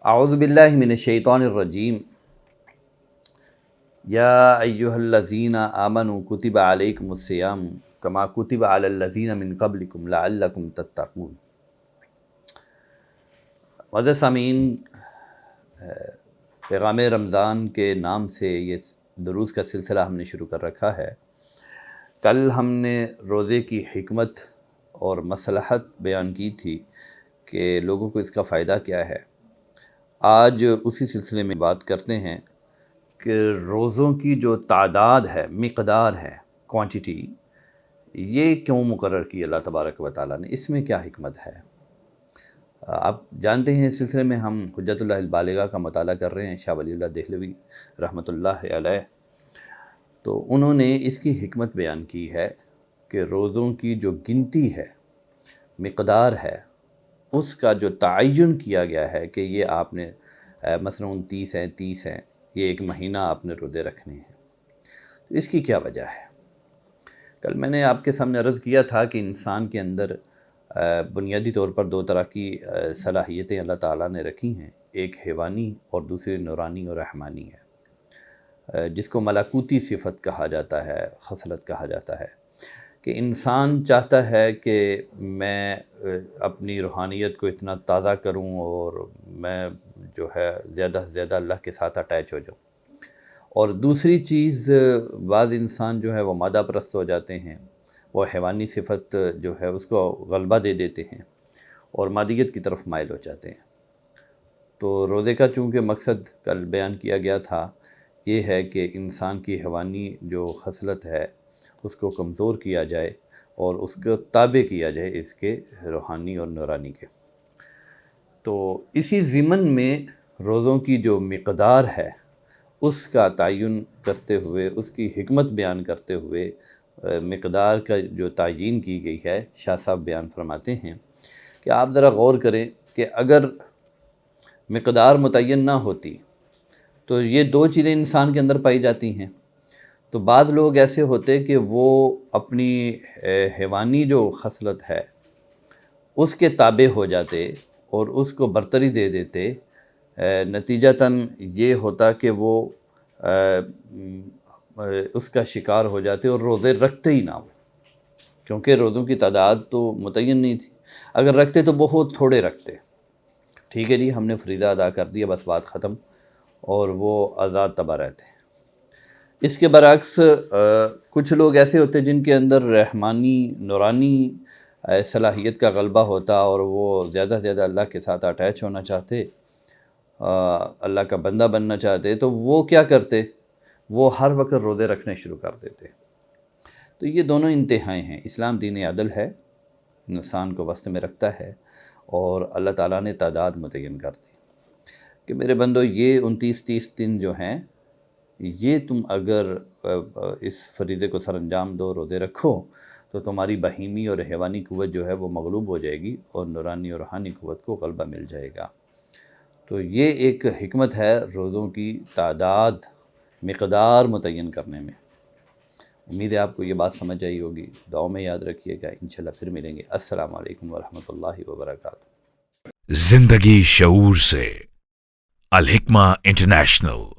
اعوذ باللہ من الشیطان الرجیم یا ایہا الذین آمنوا کتب علیکم الصیام کما کتب علی الذین من قبلکم لعلکم تتقون۔ معزز سامعین، پیغام رمضان کے نام سے یہ دروس کا سلسلہ ہم نے شروع کر رکھا ہے۔ کل ہم نے روزے کی حکمت اور مصلحت بیان کی تھی کہ لوگوں کو اس کا فائدہ کیا ہے۔ آج اسی سلسلے میں بات کرتے ہیں کہ روزوں کی جو تعداد ہے، مقدار ہے، کوانٹٹی، یہ کیوں مقرر کی اللہ تبارک و تعالیٰ نے، اس میں کیا حکمت ہے۔ آپ جانتے ہیں اس سلسلے میں ہم حجت اللہ البالغہ کا مطالعہ کر رہے ہیں، شاہ ولی اللہ دہلوی رحمۃ اللہ علیہ۔ تو انہوں نے اس کی حکمت بیان کی ہے کہ روزوں کی جو گنتی ہے، مقدار ہے، اس کا جو تعین کیا گیا ہے کہ یہ آپ نے مثلا 29 ہیں، یہ ایک مہینہ آپ نے روزے رکھنے ہیں۔ تو اس کی کیا وجہ ہے؟ کل میں نے آپ کے سامنے عرض کیا تھا کہ انسان کے اندر بنیادی طور پر دو طرح کی صلاحیتیں اللہ تعالیٰ نے رکھی ہیں، ایک حیوانی اور دوسری نورانی اور رحمانی ہے، جس کو ملکوتی صفت کہا جاتا ہے، خصلت کہا جاتا ہے، کہ انسان چاہتا ہے کہ میں اپنی روحانیت کو اتنا تازہ کروں اور میں جو ہے زیادہ سے زیادہ اللہ کے ساتھ اٹیچ ہو جاؤں۔ اور دوسری چیز، بعض انسان جو ہے وہ مادہ پرست ہو جاتے ہیں، وہ حیوانی صفت جو ہے اس کو غلبہ دے دیتے ہیں اور مادیت کی طرف مائل ہو جاتے ہیں۔ تو روزے کا چونکہ مقصد کل بیان کیا گیا تھا، یہ ہے کہ انسان کی حیوانی جو خصلت ہے اس کو کمزور کیا جائے اور اس کو تابع کیا جائے اس کے روحانی اور نورانی کے۔ تو اسی ضمن میں روزوں کی جو مقدار ہے اس کا تعین کرتے ہوئے، اس کی حکمت بیان کرتے ہوئے، مقدار کا جو تعین کی گئی ہے، شاہ صاحب بیان فرماتے ہیں کہ آپ ذرا غور کریں کہ اگر مقدار متعین نہ ہوتی تو یہ دو چیزیں انسان کے اندر پائی جاتی ہیں۔ تو بعض لوگ ایسے ہوتے کہ وہ اپنی حیوانی جو خصلت ہے اس کے تابع ہو جاتے اور اس کو برتری دے دیتے، نتیجتاً یہ ہوتا کہ وہ اس کا شکار ہو جاتے اور روزے رکھتے ہی نہ ہو، کیونکہ روزوں کی تعداد تو متعین نہیں تھی۔ اگر رکھتے تو بہت تھوڑے رکھتے، ٹھیک ہے جی ہم نے فریضہ ادا کر دیا، بس بات ختم، اور وہ آزاد تباہ رہتے۔ اس کے برعکس کچھ لوگ ایسے ہوتے جن کے اندر رحمانی نورانی صلاحیت کا غلبہ ہوتا اور وہ زیادہ سے زیادہ اللہ کے ساتھ اٹیچ ہونا چاہتے، اللہ کا بندہ بننا چاہتے، تو وہ کیا کرتے؟ وہ ہر وقت روزے رکھنے شروع کر دیتے۔ تو یہ دونوں انتہائیں ہیں۔ اسلام دین عدل ہے، انسان کو وسط میں رکھتا ہے، اور اللہ تعالیٰ نے تعداد متعین کر دی کہ میرے بندو یہ 29 دن جو ہیں، یہ تم اگر اس فریضے کو سر انجام دو، روزے رکھو، تو تمہاری بہیمی اور حیوانی قوت جو ہے وہ مغلوب ہو جائے گی اور نورانی اور روحانی قوت کو غلبہ مل جائے گا۔ تو یہ ایک حکمت ہے روزوں کی تعداد، مقدار متعین کرنے میں۔ امید ہے آپ کو یہ بات سمجھ آئی ہوگی، دعاؤں میں یاد رکھیے گا، انشاءاللہ پھر ملیں گے۔ السلام علیکم ورحمۃ اللہ وبرکاتہ۔ زندگی شعور سے، الحکمہ انٹرنیشنل۔